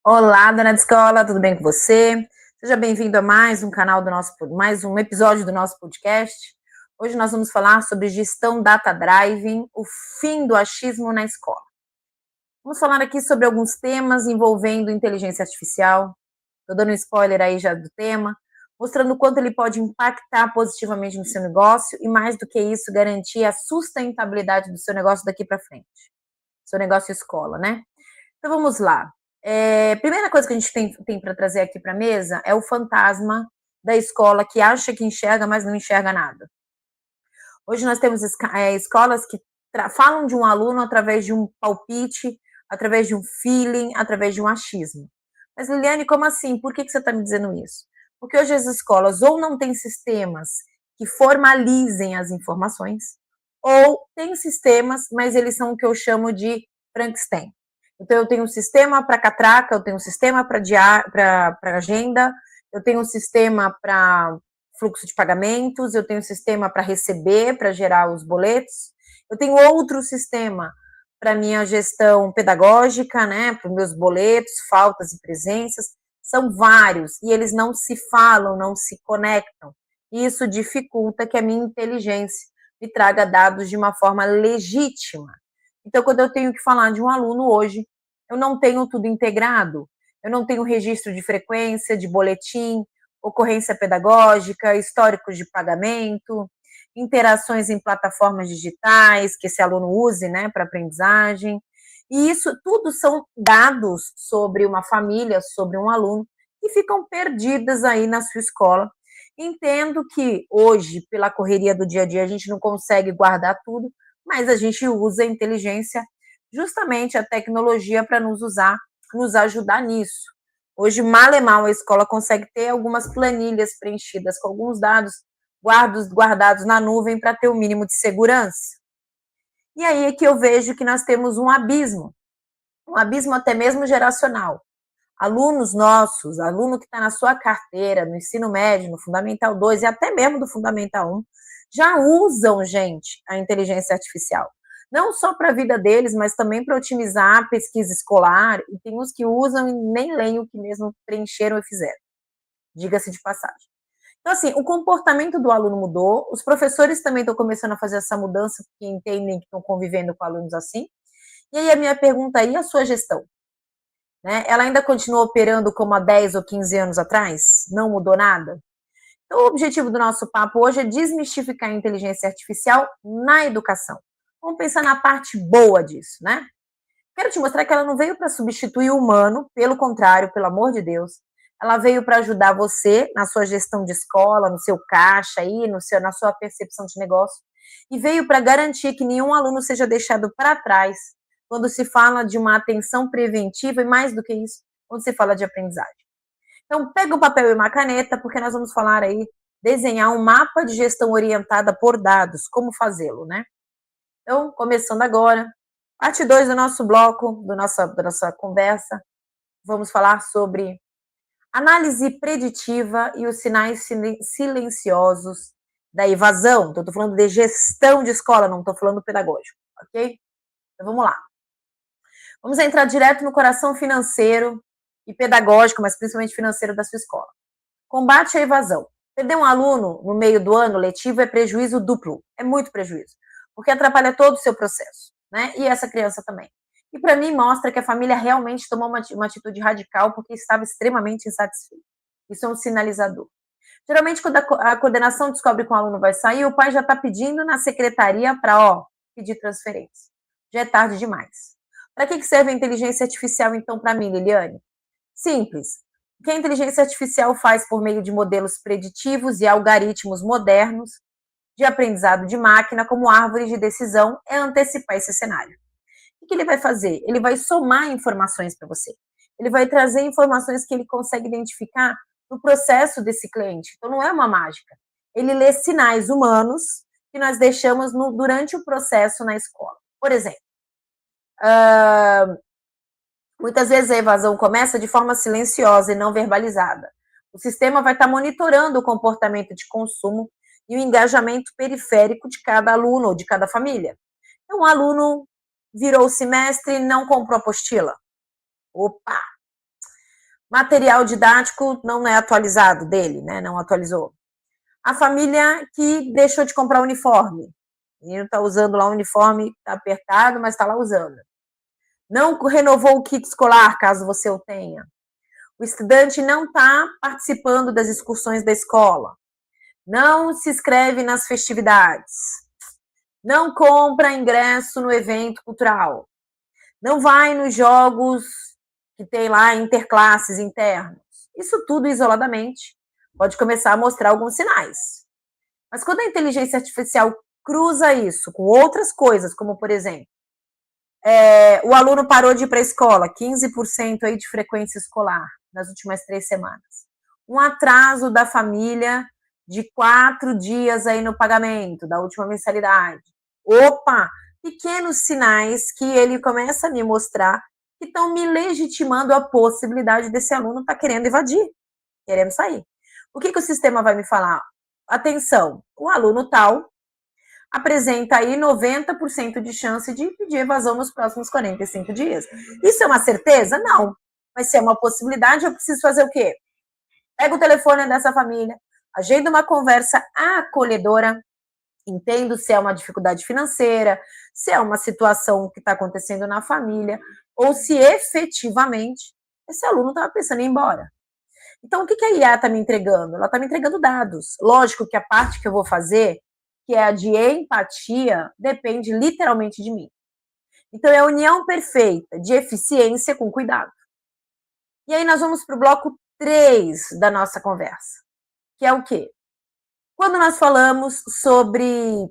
Olá, dona de escola, tudo bem com você? Seja bem-vindo a mais um mais um episódio do nosso podcast. Hoje nós vamos falar sobre gestão data driving, o fim do achismo na escola. Vamos falar aqui sobre alguns temas envolvendo inteligência artificial. Estou dando um spoiler aí já do tema, mostrando o quanto ele pode impactar positivamente no seu negócio e, mais do que isso, garantir a sustentabilidade do seu negócio daqui para frente. Seu negócio escola, né? Então vamos lá. Primeira coisa que a gente tem para trazer aqui para a mesa é o fantasma da escola que acha que enxerga, mas não enxerga nada. Hoje nós temos escolas que falam de um aluno através de um palpite, através de um feeling, através de um achismo. Mas, Liliane, como assim? Por que você está me dizendo isso? Porque hoje as escolas ou não têm sistemas que formalizem as informações, ou têm sistemas, mas eles são o que eu chamo de Frankenstein. Então, eu tenho um sistema para catraca, eu tenho um sistema para agenda, eu tenho um sistema para fluxo de pagamentos, eu tenho um sistema para receber, para gerar os boletos, eu tenho outro sistema para minha gestão pedagógica, né, para os meus boletos, faltas e presenças, são vários, e eles não se falam, não se conectam, e isso dificulta que a minha inteligência me traga dados de uma forma legítima. Então, quando eu tenho que falar de um aluno hoje, eu não tenho tudo integrado, eu não tenho registro de frequência, de boletim, ocorrência pedagógica, históricos de pagamento, interações em plataformas digitais que esse aluno use, né, para aprendizagem. E isso tudo são dados sobre uma família, sobre um aluno, que ficam perdidas aí na sua escola. Entendo que hoje, pela correria do dia a dia, a gente não consegue guardar tudo, mas a gente usa a inteligência, justamente a tecnologia, para nos ajudar nisso. Hoje, mal e mal, a escola consegue ter algumas planilhas preenchidas com alguns dados guardados na nuvem para ter o mínimo de segurança. E aí é que eu vejo que nós temos um abismo até mesmo geracional. Alunos nossos, aluno que está na sua carteira, no ensino médio, no Fundamental 2 e até mesmo do Fundamental 1, já usam, gente, a inteligência artificial. Não só para a vida deles, mas também para otimizar a pesquisa escolar, e tem uns que usam e nem leem o que mesmo preencheram e fizeram. Diga-se de passagem. Então, assim, o comportamento do aluno mudou, os professores também estão começando a fazer essa mudança, porque entendem que estão convivendo com alunos assim. E aí a minha pergunta aí, a sua gestão? Né? Ela ainda continua operando como há 10 ou 15 anos atrás? Não mudou nada? Então, o objetivo do nosso papo hoje é desmistificar a inteligência artificial na educação. Vamos pensar na parte boa disso, né? Quero te mostrar que ela não veio para substituir o humano, pelo contrário, pelo amor de Deus. Ela veio para ajudar você na sua gestão de escola, no seu caixa aí, na sua percepção de negócio, e veio para garantir que nenhum aluno seja deixado para trás quando se fala de uma atenção preventiva e, mais do que isso, quando se fala de aprendizagem. Então, pega um papel e uma caneta, porque nós vamos falar aí, desenhar um mapa de gestão orientada por dados, como fazê-lo, né? Então, começando agora, parte 2 do nosso bloco, da nossa conversa, vamos falar sobre análise preditiva e os sinais silenciosos da evasão. Então, estou falando de gestão de escola, não estou falando pedagógico, ok? Então, vamos lá. Vamos entrar direto no coração financeiro e pedagógico, mas principalmente financeiro da sua escola. Combate à evasão. Perder um aluno no meio do ano letivo é prejuízo duplo, é muito prejuízo, porque atrapalha todo o seu processo, né? E essa criança também. E para mim mostra que a família realmente tomou uma atitude radical porque estava extremamente insatisfeita. Isso é um sinalizador. Geralmente, quando a coordenação descobre que o aluno vai sair, o pai já está pedindo na secretaria para pedir transferência. Já é tarde demais. Para que serve a inteligência artificial, então, para mim, Liliane? Simples. O que a inteligência artificial faz por meio de modelos preditivos e algoritmos modernos de aprendizado de máquina, como árvore de decisão, é antecipar esse cenário. O que ele vai fazer? Ele vai somar informações para você. Ele vai trazer informações que ele consegue identificar no processo desse cliente. Então, não é uma mágica. Ele lê sinais humanos que nós deixamos durante o processo na escola. Por exemplo, muitas vezes a evasão começa de forma silenciosa e não verbalizada. O sistema vai estar monitorando o comportamento de consumo e o engajamento periférico de cada aluno ou de cada família. Então, um aluno virou o semestre e não comprou apostila. Opa! Material didático não é atualizado dele, né? Não atualizou. A família que deixou de comprar uniforme. O menino está usando lá o uniforme, está apertado, mas está lá usando. Não renovou o kit escolar, caso você o tenha. O estudante não está participando das excursões da escola. Não se inscreve nas festividades. Não compra ingresso no evento cultural. Não vai nos jogos que tem lá interclasses internos. Isso tudo isoladamente pode começar a mostrar alguns sinais. Mas quando a inteligência artificial cruza isso com outras coisas, como por exemplo, o aluno parou de ir para a escola, 15% aí de frequência escolar nas últimas 3 semanas. Um atraso da família de 4 dias aí no pagamento da última mensalidade. Opa! Pequenos sinais que ele começa a me mostrar que estão me legitimando a possibilidade desse aluno estar querendo evadir, querendo sair. O que o sistema vai me falar? Atenção, o aluno tal apresenta aí 90% de chance de pedir evasão nos próximos 45 dias. Isso é uma certeza? Não. Mas se é uma possibilidade, eu preciso fazer o quê? Pega o telefone dessa família, agenda uma conversa acolhedora, entendo se é uma dificuldade financeira, se é uma situação que está acontecendo na família, ou se efetivamente esse aluno estava pensando em ir embora. Então, o que a IA está me entregando? Ela está me entregando dados. Lógico que a parte que eu vou fazer, que é a de empatia, depende literalmente de mim. Então, é a união perfeita de eficiência com cuidado. E aí nós vamos para o bloco 3 da nossa conversa, que é o quê? Quando nós falamos sobre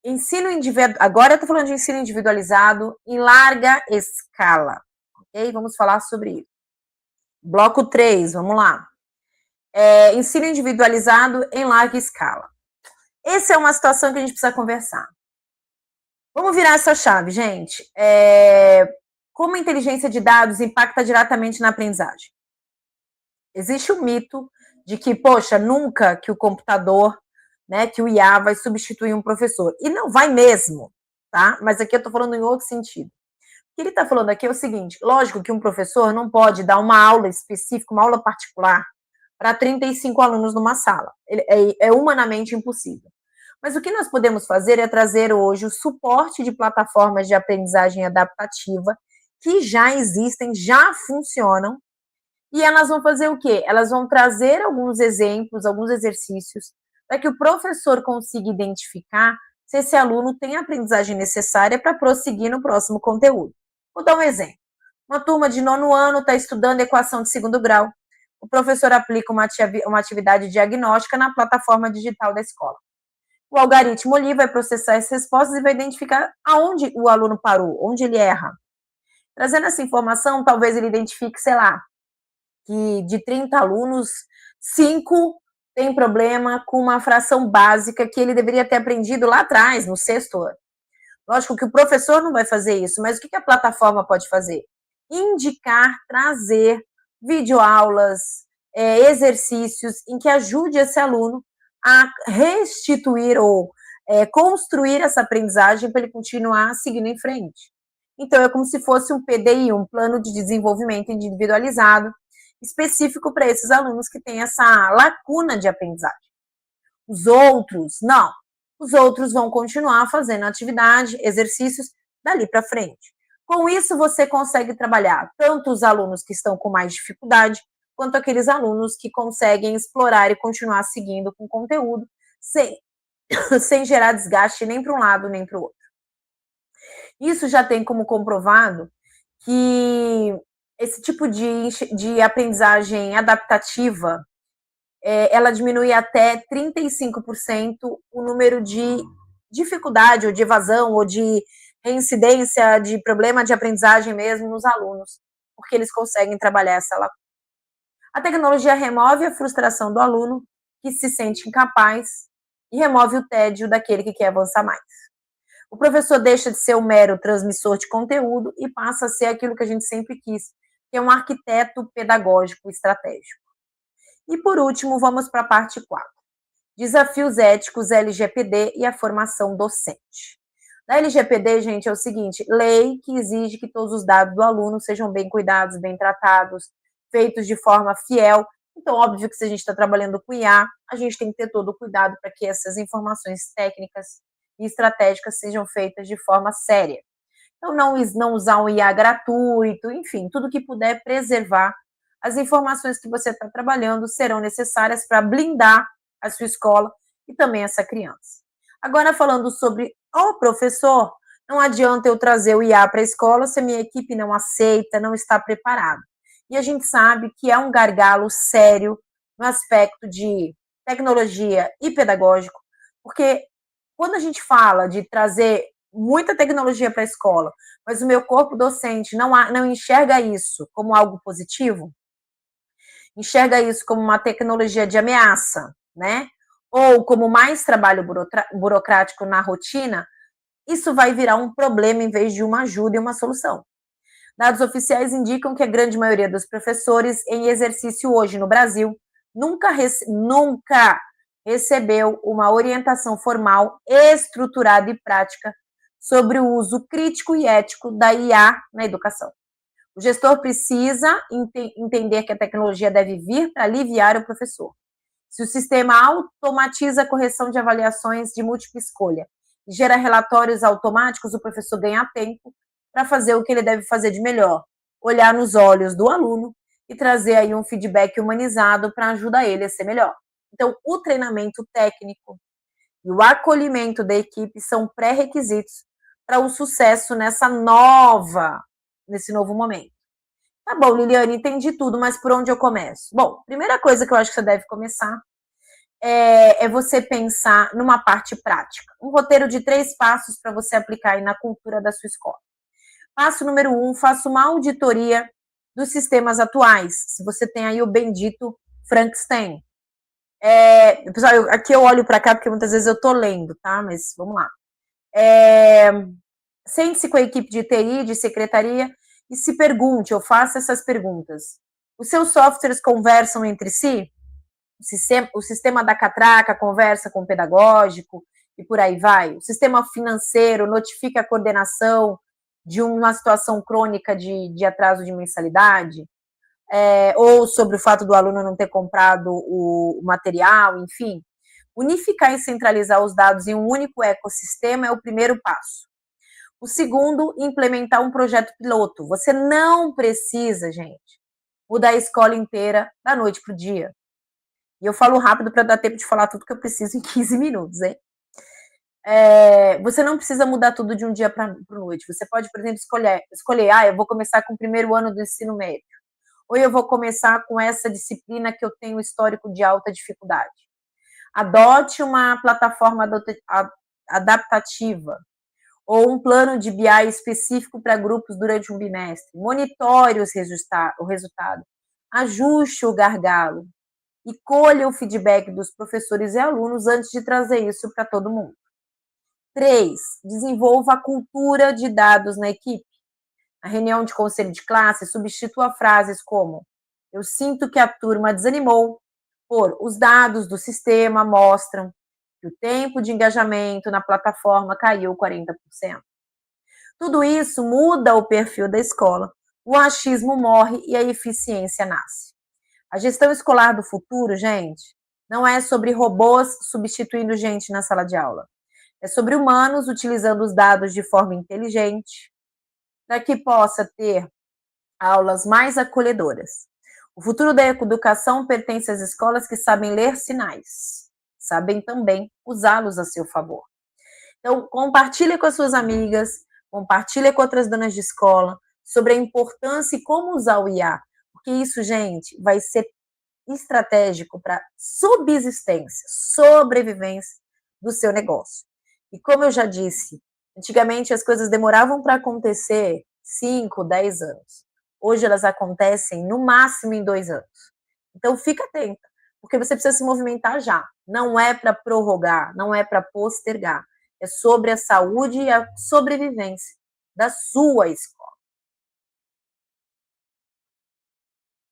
ensino individual, agora eu estou falando de ensino individualizado em larga escala, ok? Vamos falar sobre isso. Bloco 3, vamos lá. Ensino individualizado em larga escala. Essa é uma situação que a gente precisa conversar. Vamos virar essa chave, gente. Como a inteligência de dados impacta diretamente na aprendizagem? Existe um mito de que, poxa, nunca que o computador, né, que o IA vai substituir um professor. E não vai mesmo, tá? Mas aqui eu estou falando em outro sentido. O que ele está falando aqui é o seguinte: lógico que um professor não pode dar uma aula específica, uma aula particular, para 35 alunos numa sala. É humanamente impossível. Mas o que nós podemos fazer é trazer hoje o suporte de plataformas de aprendizagem adaptativa que já existem, já funcionam, e elas vão fazer o quê? Elas vão trazer alguns exemplos, alguns exercícios, para que o professor consiga identificar se esse aluno tem a aprendizagem necessária para prosseguir no próximo conteúdo. Vou dar um exemplo. Uma turma de 9º ano está estudando equação de 2º grau. O professor aplica uma atividade diagnóstica na plataforma digital da escola. O algoritmo ali vai processar essas respostas e vai identificar aonde o aluno parou, onde ele erra. Trazendo essa informação, talvez ele identifique, sei lá, que de 30 alunos, 5 tem problema com uma fração básica que ele deveria ter aprendido lá atrás, no 6º ano. Lógico que o professor não vai fazer isso, mas o que a plataforma pode fazer? Indicar, trazer videoaulas, exercícios em que ajude esse aluno a restituir ou construir essa aprendizagem para ele continuar seguindo em frente. Então, é como se fosse um PDI, um plano de desenvolvimento individualizado, específico para esses alunos que têm essa lacuna de aprendizagem. Os outros, não. Os outros vão continuar fazendo atividade, exercícios dali para frente. Com isso, você consegue trabalhar tanto os alunos que estão com mais dificuldade, quanto aqueles alunos que conseguem explorar e continuar seguindo com conteúdo, sem gerar desgaste nem para um lado nem para o outro. Isso já tem como comprovado que esse tipo de aprendizagem adaptativa, ela diminui até 35% o número de dificuldade ou de evasão ou de reincidência de problema de aprendizagem mesmo nos alunos, porque eles conseguem trabalhar essa lacuna. A tecnologia remove a frustração do aluno que se sente incapaz e remove o tédio daquele que quer avançar mais. O professor deixa de ser um mero transmissor de conteúdo e passa a ser aquilo que a gente sempre quis, que é um arquiteto pedagógico estratégico. E por último, vamos para a parte 4. Desafios éticos LGPD e a formação docente. Na LGPD, gente, é o seguinte: lei que exige que todos os dados do aluno sejam bem cuidados, bem tratados, feitos de forma fiel. Então, óbvio que se a gente está trabalhando com IA, a gente tem que ter todo o cuidado para que essas informações técnicas e estratégicas sejam feitas de forma séria. Então, não usar um IA gratuito, enfim, tudo que puder preservar as informações que você está trabalhando serão necessárias para blindar a sua escola e também essa criança. Agora, falando sobre o professor, não adianta eu trazer o IA para a escola se a minha equipe não aceita, não está preparada. E a gente sabe que é um gargalo sério no aspecto de tecnologia e pedagógico, porque quando a gente fala de trazer muita tecnologia para a escola, mas o meu corpo docente não enxerga isso como algo positivo, enxerga isso como uma tecnologia de ameaça, né? Ou como mais trabalho burocrático na rotina, isso vai virar um problema em vez de uma ajuda e uma solução. Dados oficiais indicam que a grande maioria dos professores em exercício hoje no Brasil nunca recebeu uma orientação formal, estruturada e prática sobre o uso crítico e ético da IA na educação. O gestor precisa entender que a tecnologia deve vir para aliviar o professor. Se o sistema automatiza a correção de avaliações de múltipla escolha e gera relatórios automáticos, o professor ganha tempo para fazer o que ele deve fazer de melhor, olhar nos olhos do aluno e trazer aí um feedback humanizado para ajudar ele a ser melhor. Então, o treinamento técnico e o acolhimento da equipe são pré-requisitos para o sucesso nesse novo momento. Tá bom, Liliane, entendi tudo, mas por onde eu começo? Bom, primeira coisa que eu acho que você deve começar é você pensar numa parte prática. Um roteiro de 3 passos para você aplicar aí na cultura da sua escola. Passo número 1, faça uma auditoria dos sistemas atuais. Se você tem aí o bendito Frankenstein. Pessoal, aqui eu olho para cá porque muitas vezes eu estou lendo, tá? Mas vamos lá. Sente-se com a equipe de TI, de secretaria, e se pergunte, ou faça essas perguntas. Os seus softwares conversam entre si? O sistema da catraca conversa com o pedagógico e por aí vai? O sistema financeiro notifica a coordenação de uma situação crônica de atraso de mensalidade? Ou sobre o fato do aluno não ter comprado o material, enfim. Unificar e centralizar os dados em um único ecossistema é o primeiro passo. O segundo, implementar um projeto piloto. Você não precisa, gente, mudar a escola inteira da noite para o dia. E eu falo rápido para dar tempo de falar tudo que eu preciso em 15 minutos, hein? Você não precisa mudar tudo de um dia para a noite. Você pode, por exemplo, escolher, eu vou começar com o primeiro ano do ensino médio. Ou eu vou começar com essa disciplina que eu tenho histórico de alta dificuldade. Adote uma plataforma adaptativa ou um plano de BI específico para grupos durante um bimestre. Monitore o resultado, ajuste o gargalo e colha o feedback dos professores e alunos antes de trazer isso para todo mundo. 3, desenvolva a cultura de dados na equipe. Na reunião de conselho de classe, substitua frases como: eu sinto que a turma desanimou por os dados do sistema mostram que o tempo de engajamento na plataforma caiu 40%. Tudo isso muda o perfil da escola, o achismo morre e a eficiência nasce. A gestão escolar do futuro, gente, não é sobre robôs substituindo gente na sala de aula. É sobre humanos utilizando os dados de forma inteligente, para que possa ter aulas mais acolhedoras. O futuro da educação pertence às escolas que sabem ler sinais, sabem também usá-los a seu favor. Então, compartilhe com as suas amigas, compartilhe com outras donas de escola sobre a importância e como usar o IA, porque isso, gente, vai ser estratégico para subsistência, sobrevivência do seu negócio. E como eu já disse, antigamente as coisas demoravam para acontecer 5, 10 anos. Hoje elas acontecem no máximo em 2 anos. Então fica atenta, porque você precisa se movimentar já. Não é para prorrogar, não é para postergar. É sobre a saúde e a sobrevivência da sua escola.